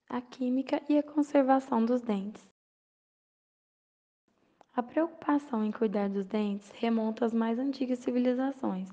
A química e a conservação dos dentes. A preocupação em cuidar dos dentes remonta às mais antigas civilizações,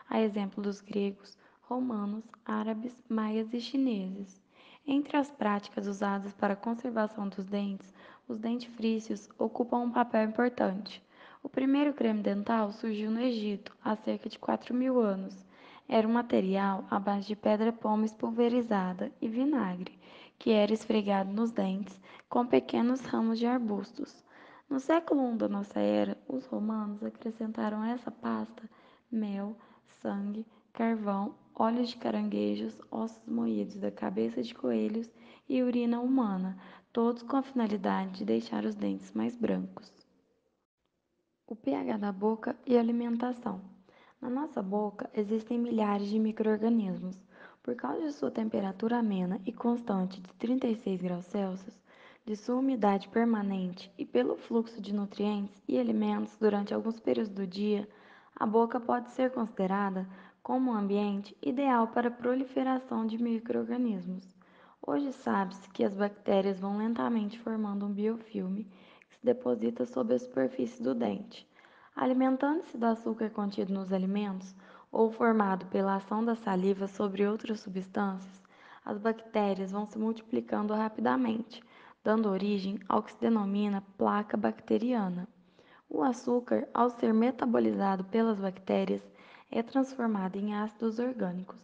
a exemplo dos gregos, romanos, árabes, maias e chineses. Entre as práticas usadas para a conservação dos dentes, os dentifrícios ocupam um papel importante. O primeiro creme dental surgiu no Egito há cerca de 4.000 anos. Era um material à base de pedra-pomes pulverizada e vinagre, que era esfregado nos dentes com pequenos ramos de arbustos. No século I da nossa era, os romanos acrescentaram a essa pasta mel, sangue, carvão, óleos de caranguejos, ossos moídos da cabeça de coelhos e urina humana, todos com a finalidade de deixar os dentes mais brancos. O pH da boca e alimentação. Na nossa boca existem milhares de micro-organismos. Por causa de sua temperatura amena e constante de 36 graus Celsius, de sua umidade permanente e pelo fluxo de nutrientes e alimentos durante alguns períodos do dia, a boca pode ser considerada como um ambiente ideal para a proliferação de micro-organismos. Hoje sabe-se que as bactérias vão lentamente formando um biofilme que se deposita sobre a superfície do dente. Alimentando-se do açúcar contido nos alimentos ou formado pela ação da saliva sobre outras substâncias, as bactérias vão se multiplicando rapidamente, dando origem ao que se denomina placa bacteriana. O açúcar, ao ser metabolizado pelas bactérias, é transformado em ácidos orgânicos.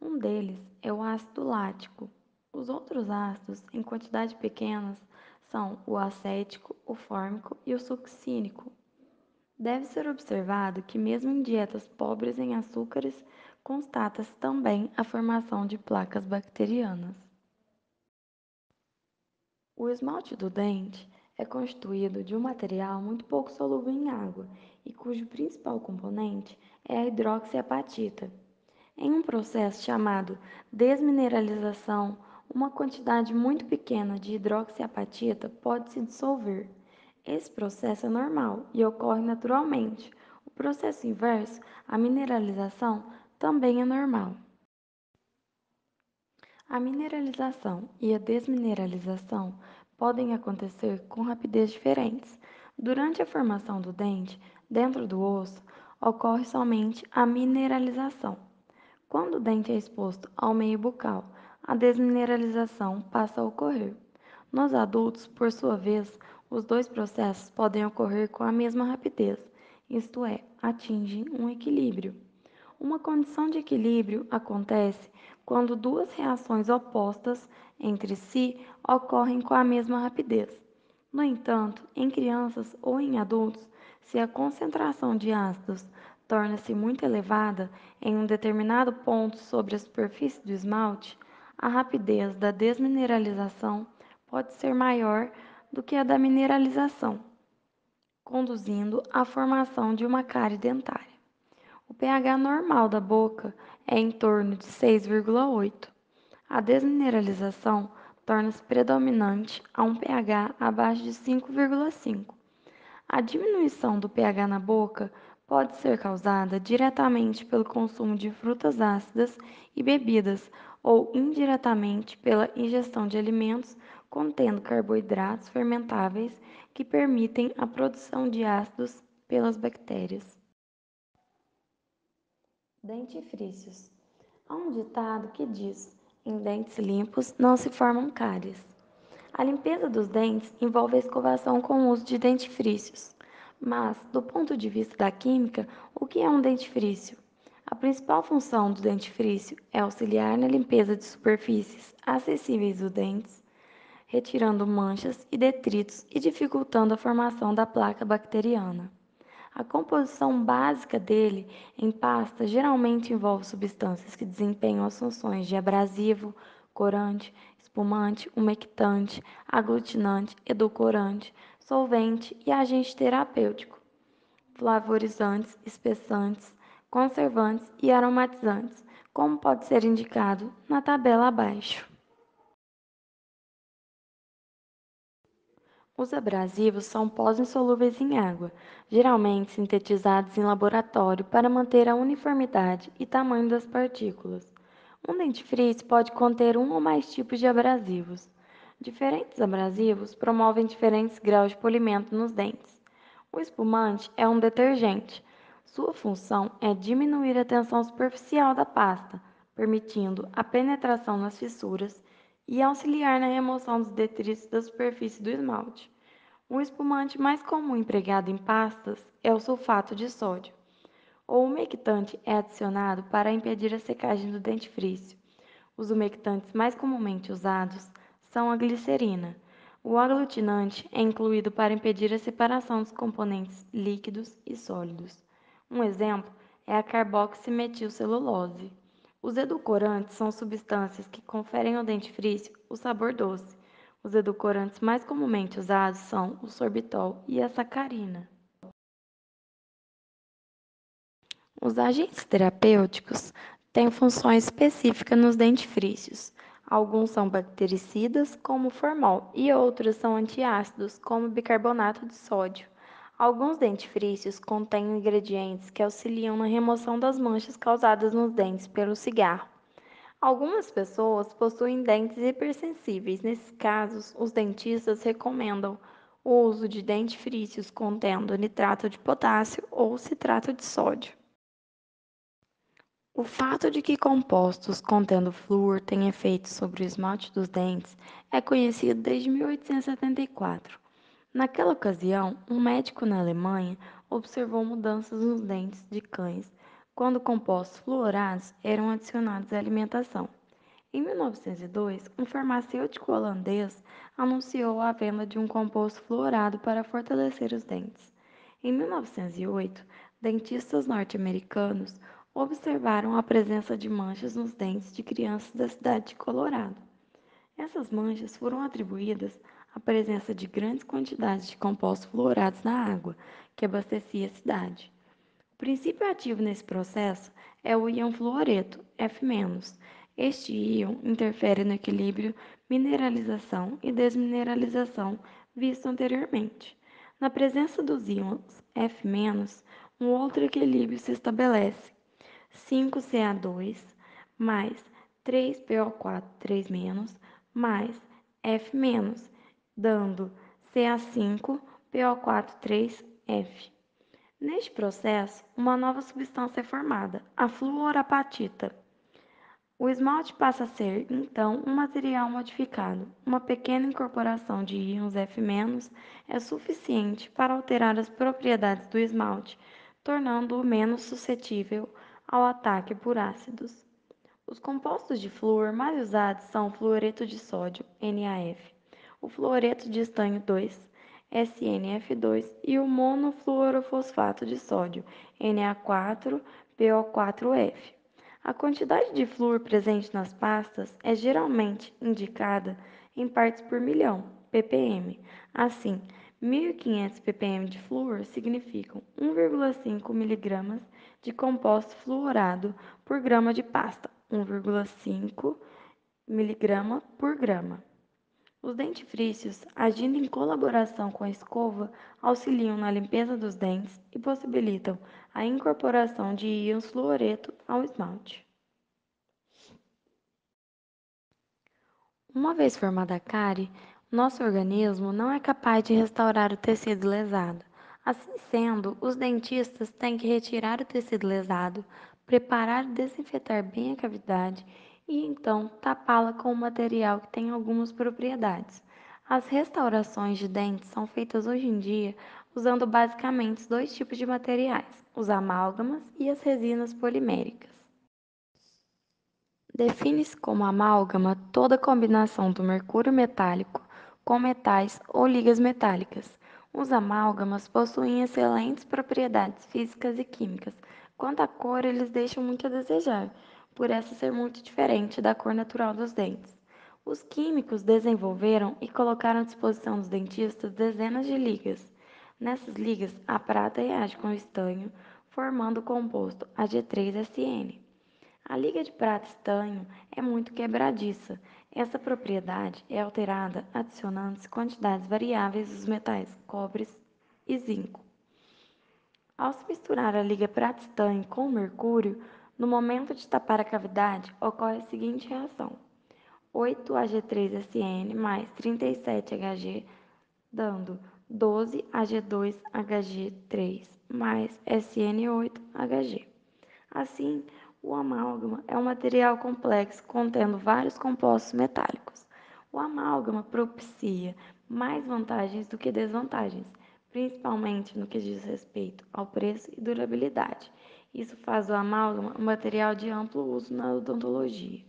Um deles é o ácido lático. Os outros ácidos, em quantidades pequenas, são o acético, o fórmico e o succínico. Deve ser observado que, mesmo em dietas pobres em açúcares, constata-se também a formação de placas bacterianas. O esmalte do dente é constituído de um material muito pouco solúvel em água e cujo principal componente é a hidroxiapatita. Em um processo chamado desmineralização, uma quantidade muito pequena de hidroxiapatita pode se dissolver. Esse processo é normal e ocorre naturalmente. O processo inverso, a mineralização, também é normal. A mineralização e a desmineralização podem acontecer com rapidez diferentes. Durante a formação do dente, dentro do osso, ocorre somente a mineralização. Quando o dente é exposto ao meio bucal, a desmineralização passa a ocorrer. Nos adultos, por sua vez, os dois processos podem ocorrer com a mesma rapidez, isto é, atingem um equilíbrio. Uma condição de equilíbrio acontece quando duas reações opostas entre si ocorrem com a mesma rapidez. No entanto, em crianças ou em adultos, se a concentração de ácidos torna-se muito elevada em um determinado ponto sobre a superfície do esmalte, a rapidez da desmineralização pode ser maior do que a da mineralização, conduzindo à formação de uma cárie dentária. O pH normal da boca é em torno de 6,8. A desmineralização torna-se predominante a um pH abaixo de 5,5. A diminuição do pH na boca pode ser causada diretamente pelo consumo de frutas ácidas e bebidas, ou indiretamente pela ingestão de alimentos contendo carboidratos fermentáveis que permitem a produção de ácidos pelas bactérias. Dentifrícios. Há um ditado que diz: em dentes limpos não se formam cáries. A limpeza dos dentes envolve a escovação com o uso de dentifrícios. Mas, do ponto de vista da química, o que é um dentifrício? A principal função do dentifrício é auxiliar na limpeza de superfícies acessíveis dos dentes, retirando manchas e detritos e dificultando a formação da placa bacteriana. A composição básica dele em pasta geralmente envolve substâncias que desempenham as funções de abrasivo, corante, espumante, umectante, aglutinante, edulcorante, solvente e agente terapêutico, flavorizantes, espessantes, conservantes e aromatizantes, como pode ser indicado na tabela abaixo. Os abrasivos são pós insolúveis em água, geralmente sintetizados em laboratório para manter a uniformidade e tamanho das partículas. Um dentifrício pode conter um ou mais tipos de abrasivos. Diferentes abrasivos promovem diferentes graus de polimento nos dentes. O espumante é um detergente. Sua função é diminuir a tensão superficial da pasta, permitindo a penetração nas fissuras e auxiliar na remoção dos detritos da superfície do esmalte. O espumante mais comum empregado em pastas é o sulfato de sódio. O umectante é adicionado para impedir a secagem do dentifrício. Os umectantes mais comumente usados são a glicerina. O aglutinante é incluído para impedir a separação dos componentes líquidos e sólidos. Um exemplo é a carboximetilcelulose. Os edulcorantes são substâncias que conferem ao dentifrício o sabor doce. Os edulcorantes mais comumente usados são o sorbitol e a sacarina. Os agentes terapêuticos têm funções específicas nos dentifrícios. Alguns são bactericidas, como o formol, e outros são antiácidos, como o bicarbonato de sódio. Alguns dentifrícios contêm ingredientes que auxiliam na remoção das manchas causadas nos dentes pelo cigarro. Algumas pessoas possuem dentes hipersensíveis. Nesses casos, os dentistas recomendam o uso de dentifrícios contendo nitrato de potássio ou citrato de sódio. O fato de que compostos contendo flúor têm efeitos sobre o esmalte dos dentes é conhecido desde 1874. Naquela ocasião, um médico na Alemanha observou mudanças nos dentes de cães quando compostos fluorados eram adicionados à alimentação. Em 1902, um farmacêutico holandês anunciou a venda de um composto fluorado para fortalecer os dentes. Em 1908, dentistas norte-americanos observaram a presença de manchas nos dentes de crianças da cidade de Colorado. Essas manchas foram atribuídas à presença de grandes quantidades de compostos fluorados na água que abastecia a cidade. O princípio ativo nesse processo é o íon fluoreto, F-. Este íon interfere no equilíbrio mineralização e desmineralização visto anteriormente. Na presença dos íons F-, um outro equilíbrio se estabelece. 5Ca2 mais 3PO4 3- mais F-, dando Ca5PO4 3F. Neste processo, uma nova substância é formada, a fluorapatita. O esmalte passa a ser, então, um material modificado. Uma pequena incorporação de íons F- é suficiente para alterar as propriedades do esmalte, tornando-o menos suscetível ao ataque por ácidos. Os compostos de flúor mais usados são o fluoreto de sódio, NaF, o fluoreto de estanho 2, SnF2, e o monofluorofosfato de sódio, Na4PO4F. A quantidade de flúor presente nas pastas é geralmente indicada em partes por milhão, ppm. Assim, 1.500 ppm de flúor significam 1,5 mg de composto fluorado por grama de pasta, 1,5 mg por grama. Os dentifrícios, agindo em colaboração com a escova, auxiliam na limpeza dos dentes e possibilitam a incorporação de íons fluoreto ao esmalte. Uma vez formada a cárie, nosso organismo não é capaz de restaurar o tecido lesado. Assim sendo, os dentistas têm que retirar o tecido lesado, preparar e desinfetar bem a cavidade e então tapá-la com um material que tem algumas propriedades. As restaurações de dentes são feitas hoje em dia usando basicamente dois tipos de materiais: os amálgamas e as resinas poliméricas. Define-se como amálgama toda combinação do mercúrio metálico com metais ou ligas metálicas. Os amálgamas possuem excelentes propriedades físicas e químicas. Quanto à cor, eles deixam muito a desejar, por essa ser muito diferente da cor natural dos dentes. Os químicos desenvolveram e colocaram à disposição dos dentistas dezenas de ligas. Nessas ligas, a prata reage com o estanho, formando o composto Ag3SN. A liga de prata-estanho é muito quebradiça. Essa propriedade é alterada adicionando-se quantidades variáveis dos metais cobre e zinco. Ao se misturar a liga prata-estanho com o mercúrio, no momento de tapar a cavidade, ocorre a seguinte reação. 8Ag3SN mais 37Hg, dando 12Ag2Hg3 mais SN8Hg. Assim, o amálgama é um material complexo contendo vários compostos metálicos. O amálgama propicia mais vantagens do que desvantagens, principalmente no que diz respeito ao preço e durabilidade. Isso faz do amálgama um material de amplo uso na odontologia.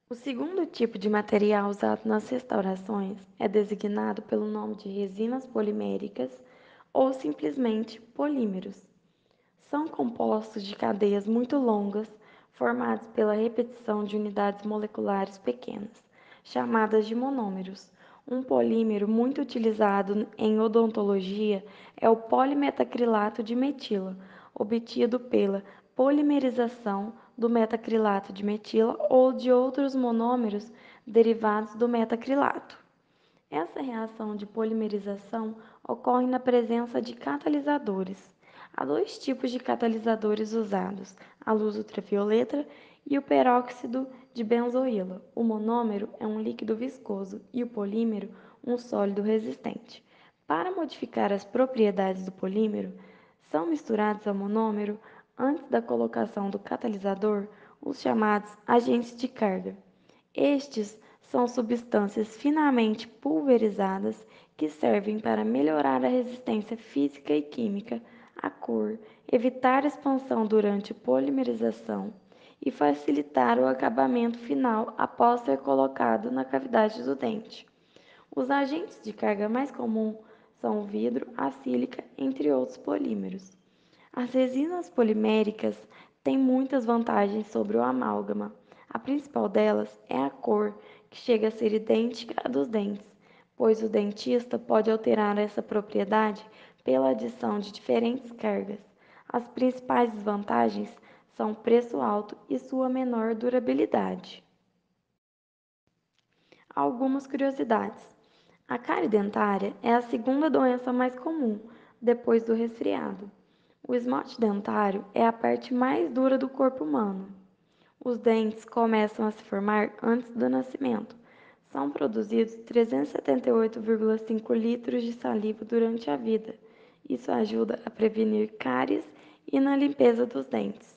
O segundo tipo de material usado nas restaurações é designado pelo nome de resinas poliméricas ou simplesmente polímeros. São compostos de cadeias muito longas, formados pela repetição de unidades moleculares pequenas, chamadas de monômeros. Um polímero muito utilizado em odontologia é o polimetacrilato de metila, obtido pela polimerização do metacrilato de metila ou de outros monômeros derivados do metacrilato. Essa reação de polimerização ocorre na presença de catalisadores. Há dois tipos de catalisadores usados: a luz ultravioleta e o peróxido de benzoíla. O monômero é um líquido viscoso e o polímero um sólido resistente. Para modificar as propriedades do polímero, são misturados ao monômero, antes da colocação do catalisador, os chamados agentes de carga. Estes são substâncias finamente pulverizadas que servem para melhorar a resistência física e química, a cor, evitar expansão durante polimerização e facilitar o acabamento final após ser colocado na cavidade do dente. Os agentes de carga mais comuns são o vidro, a sílica, entre outros polímeros. As resinas poliméricas têm muitas vantagens sobre o amálgama. A principal delas é a cor, que chega a ser idêntica à dos dentes, pois o dentista pode alterar essa propriedade pela adição de diferentes cargas. As principais desvantagens são o preço alto e sua menor durabilidade. Algumas curiosidades. A cárie dentária é a segunda doença mais comum, depois do resfriado. O esmalte dentário é a parte mais dura do corpo humano. Os dentes começam a se formar antes do nascimento. São produzidos 378,5 litros de saliva durante a vida. Isso ajuda a prevenir cáries e na limpeza dos dentes.